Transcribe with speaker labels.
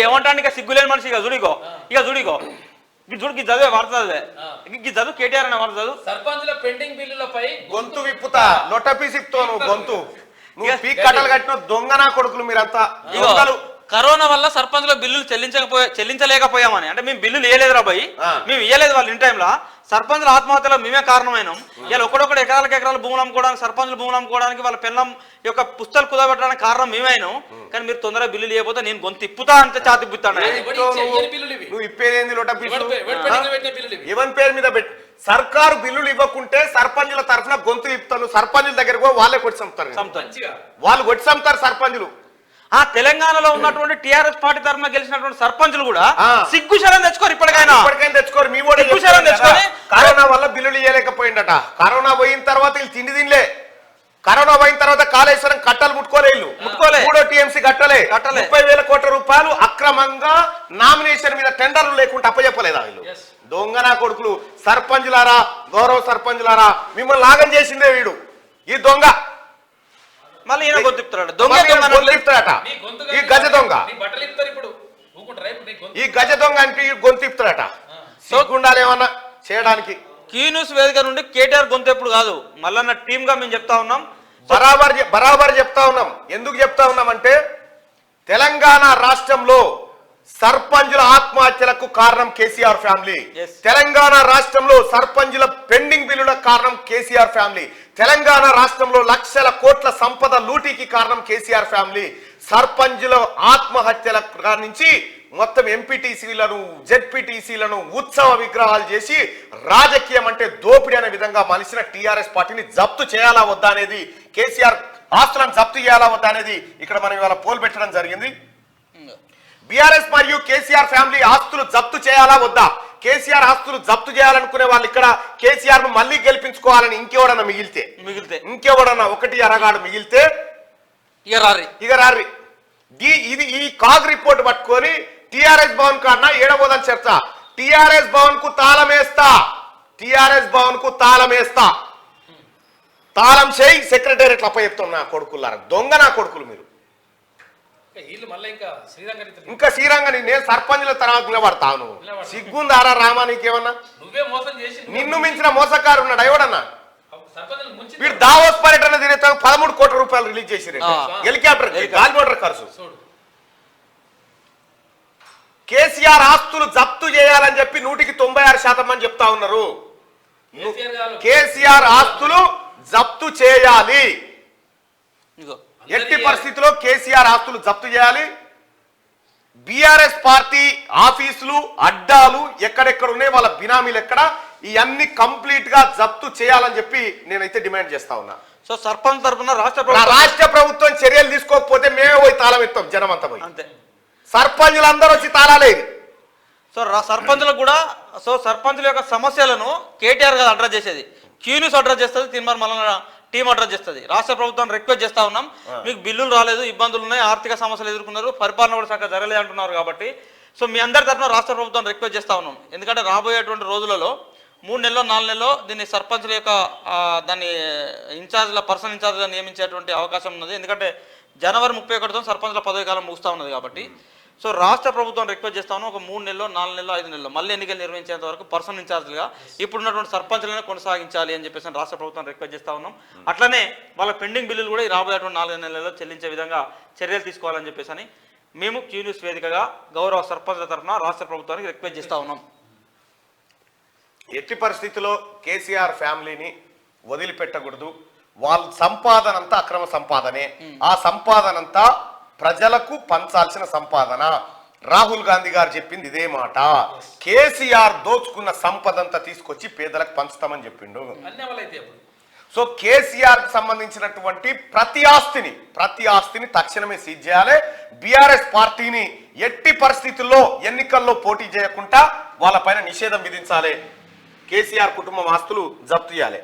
Speaker 1: ఏమంటాను ఇక సిగ్గులేని మనిషి ఇక చూడికో చూడికి చదివే వాడుతుంది ఈ చదువు కేటీఆర్ అనే వాడు చదువు
Speaker 2: సర్పంచుల పెండింగ్ బిల్లులపై
Speaker 3: గొంతు విప్పుతా లొటపీసిప్తో నువ్వు గొంతు నువ్వు పీక్ కట్టలు కట్టిన దొంగనా కొడుకులు మీరంతా
Speaker 1: కరోనా వల్ల సర్పంచ్ల బిల్లులు చెల్లించలేకపోయామని అంటే మేము బిల్లులు ఇవ్వలేదు రాబాయి మేము ఇవ్వలేదు వాళ్ళు ఇన్ టైంలో సర్పంచ్ల ఆత్మహత్యలో మేమే కారణమైనాం ఇలా ఒకడొకటి ఎకరాల భూములు అమ్ముకోవడానికి సర్పంచ్ల భూములు అమ్ముకోవడానికి వాళ్ళ పిల్లం యొక్క పుస్తకాలు కుదబెట్టడానికి కారణం మేమైనాం కానీ మీరు తొందరగా బిల్లులు ఇవ్వకపోతే నేను గొంతు తిప్పుతా అంటే చాతిప్పుతాను
Speaker 3: నువ్వు ఇప్పేదేంది లొటపీసు ఎవరి పేరు మీద పెట్టి సర్కారు బిల్లులు ఇవ్వకుంటే సర్పంచుల తరఫున గొంతు ఇప్పుతాను సర్పంచుల దగ్గరకు వాళ్ళే కొట్టి చంపుతారు వాళ్ళు కొట్టి చంపుతారు సర్పంచులు
Speaker 1: ఆ తెలంగాణలో ఉన్నటువంటి టిఆర్ఎస్ పార్టీ తరఫున గెలిచినటువంటి సర్పంచులు కూడా సిగ్గుశరం తెచ్చుకోరు ఇప్పటికైనా తెచ్చుకోరు
Speaker 3: మీ కరోనా వల్ల బిల్లులు ఇవ్వలేకపోయిందట కరోనా పోయిన తర్వాత వీళ్ళు తిండి తినలే కరోనా పోయిన తర్వాత కాళేశ్వరం కట్టలు ముట్టుకోలే 3వ టీఎంసీ కట్టలే 30,000 కోట్ల రూపాయలు అక్రమంగా నామినేషన్ మీద టెండర్లు లేకుండా అప్పచెప్పలేదా వీళ్ళు దొంగనా కొడుకులు సర్పంచులారా గౌరవ సర్పంచులారా మిమ్మల్ని లాగం చేసిందే వీడు ఈ దొంగ
Speaker 1: మళ్ళీ ఈయన గొంతిపుతాడు
Speaker 3: ఈ గజ దొంగ ఈ గజ దొంగ అంటే గొంతిపుతాడట సోకుండాలేమన్నా చేయడానికి
Speaker 1: క్యూ న్యూస్ వేదిక నుండి కేటీఆర్ గొంతు ఎప్పుడు కాదు మళ్ళీ టీమ్ గా మేము చెప్తా ఉన్నాం
Speaker 3: బరాబర్ చెప్తా ఉన్నాం ఎందుకు చెప్తా ఉన్నాం అంటే తెలంగాణ రాష్ట్రంలో సర్పంచుల ఆత్మహత్యలకు కారణం కేసీఆర్ ఫ్యామిలీ తెలంగాణ రాష్ట్రంలో సర్పంచుల పెండింగ్ బిల్లులకు కారణం కేసీఆర్ ఫ్యామిలీ తెలంగాణ రాష్ట్రంలో లక్షల కోట్ల సంపద లూటీకి కారణం కేసీఆర్ ఫ్యామిలీ సర్పంచుల ఆత్మహత్యల నుంచి మొత్తం ఎంపీటీసీలను జెడ్పీటీసీలను ఉత్సవ విగ్రహాలు చేసి రాజకీయం అంటే దోపిడీ అనే విధంగా మలిసిన టీఆర్ఎస్ పార్టీని జప్తు చేయాలా వద్దా అనేది కేసీఆర్ ఆస్తులను జప్తు చేయాలా వద్దా అనేది ఇక్కడ మనం ఇవాళ పోల్ పెట్టడం జరిగింది బీఆర్ఎస్ మరియు కేసీఆర్ ఫ్యామిలీ ఆస్తులు జప్తు చేయాలా వద్దా కేసీఆర్ ఆస్తులు జప్తు చేయాలనుకునే వాళ్ళు ఇక్కడ కేసీఆర్ ను మళ్ళీ గెలిపించుకోవాలని ఇంకెవడన్నా మిగిలితే ఇంకెవడన్నా ఒకటి అరగాడు మిగిలితే ఇక రారి ఇది ఈ కాగ్ రిపోర్ట్ పట్టుకొని టిఆర్ఎస్ భవన్ కన్నా ఏడబోదని చర్చ టిఆర్ఎస్ భవన్ కు తాళమేస్తా తాళం చేయి సెక్రటేరియట్ అప్ప చెప్తున్నా కొడుకులారా దొంగ నా కొడుకులు మీరు ఇంకా శ్రీరంగని నేను సర్పంచుల తర్వాత నిలబడతాను సిగ్గుందారా రామా నీకేమన్నా నిన్ను మించిన మోసకారు ఉన్నాడు ఎవడన్నా వీడు దావోస్ పర్యటన తిరిగితే 13 కోట్ల రూపాయలు రిలీజ్ చేసి హెలికాప్టర్ గాలిమోటర్ ఖర్చు కేసీఆర్ ఆస్తులు జప్తు చేయాలని చెప్పి 96% అని చెప్తా ఉన్నారు కేసీఆర్ ఆస్తులు జప్తు చేయాలి ఎట్టి పరిస్థితిలో కేసీఆర్ ఆస్తులు జప్తు చేయాలి బీఆర్ఎస్ పార్టీ ఆఫీసులు అడ్డాలు ఎక్కడెక్కడ ఉన్నాయి వాళ్ళ బినామీలు ఎక్కడ ఇవన్నీ కంప్లీట్ గా జప్తు చేయాలని చెప్పి నేనైతే డిమాండ్ చేస్తా ఉన్నా
Speaker 1: సో సర్పంచ్ తరఫున
Speaker 3: రాష్ట్ర ప్రభుత్వం చర్యలు తీసుకోకపోతే మేమే పోయి తాళం ఎత్తాం జనం అంతా పోయి అంతే సర్పంచులు అందరూ వచ్చి తాళాలేదు
Speaker 1: సో సర్పంచులకు కూడా సో సర్పంచుల యొక్క సమస్యలను కేటీఆర్ గారు అడ్రస్ చేసేది క్యూ న్యూస్ అడ్రస్ చేస్తుంది తిరుమల మల్లన్న టీం అడ్రస్ చేస్తుంది రాష్ట్ర ప్రభుత్వాన్ని రిక్వెస్ట్ చేస్తా ఉన్నాం మీకు బిల్లులు రాలేదు ఇబ్బందులు ఉన్నాయి ఆర్థిక సమస్యలు ఎదుర్కొన్నారు పరిపాలన కూడా చక్కగా జరగలేదు అంటున్నారు కాబట్టి సో మీ అందరి తరఫున రాష్ట్ర ప్రభుత్వాన్ని రిక్వెస్ట్ చేస్తా ఉన్నాం ఎందుకంటే రాబోయేటువంటి రోజులలో 3 నెలల్లో 4 నెలల్లో దీన్ని సర్పంచుల యొక్క దాన్ని పర్సనల్ ఇన్ఛార్జ్గా నియమించేటువంటి అవకాశం ఉన్నది ఎందుకంటే జనవరి 31తో సర్పంచుల పదవి కాలం ముగుస్తూ ఉన్నది కాబట్టి సో రాష్ట్ర ప్రభుత్వం రిక్వెస్ట్ చేస్తా ఉన్నాం ఒక 3 నెలల్లో 4 నెలల్లో 5 నెలల్లో మళ్ళీ ఎన్నికలు నిర్వహించేంత వరకు పర్సనల్ ఇన్ఛార్జ్గా ఇప్పుడున్నటువంటి సర్పంచులను కొనసాగించాలి అని చెప్పేసి రాష్ట్ర ప్రభుత్వం రిక్వెస్ట్ చేస్తా ఉన్నాం అట్లనే వాళ్ళ పెండింగ్ బిల్లులు కూడా రాబోయేటువంటి 4 నెలల్లో చెల్లించే విధంగా చర్యలు తీసుకోవాలని చెప్పేసి మేము క్యూ న్యూస్ వేదికగా గౌరవ సర్పంచుల తరఫున రాష్ట్ర ప్రభుత్వానికి రిక్వెస్ట్ చేస్తా ఉన్నాం
Speaker 3: ఎట్టి పరిస్థితిలో కేసీఆర్ ఫ్యామిలీని వదిలిపెట్టకూడదు వాళ్ళ సంపాదన అంతా అక్రమ సంపాదనే ఆ సంపాదనంతా ప్రజలకు పంచాల్సిన సంపాదన రాహుల్ గాంధీ గారు చెప్పింది ఇదే మాట కేసీఆర్ దోచుకున్న సంపదంతా తీసుకొచ్చి పేదలకు పంచుతామని చెప్పిండు సో కేసీఆర్ కు సంబంధించినటువంటి ప్రతి ఆస్తిని తక్షణమే సీజ్ చేయాలి బీఆర్ఎస్ పార్టీని ఎట్టి పరిస్థితుల్లో ఎన్నికల్లో పోటీ చేయకుండా వాళ్ళపైన నిషేధం విధించాలి కేసీఆర్ కుటుంబం ఆస్తులు జప్తు చేయాలి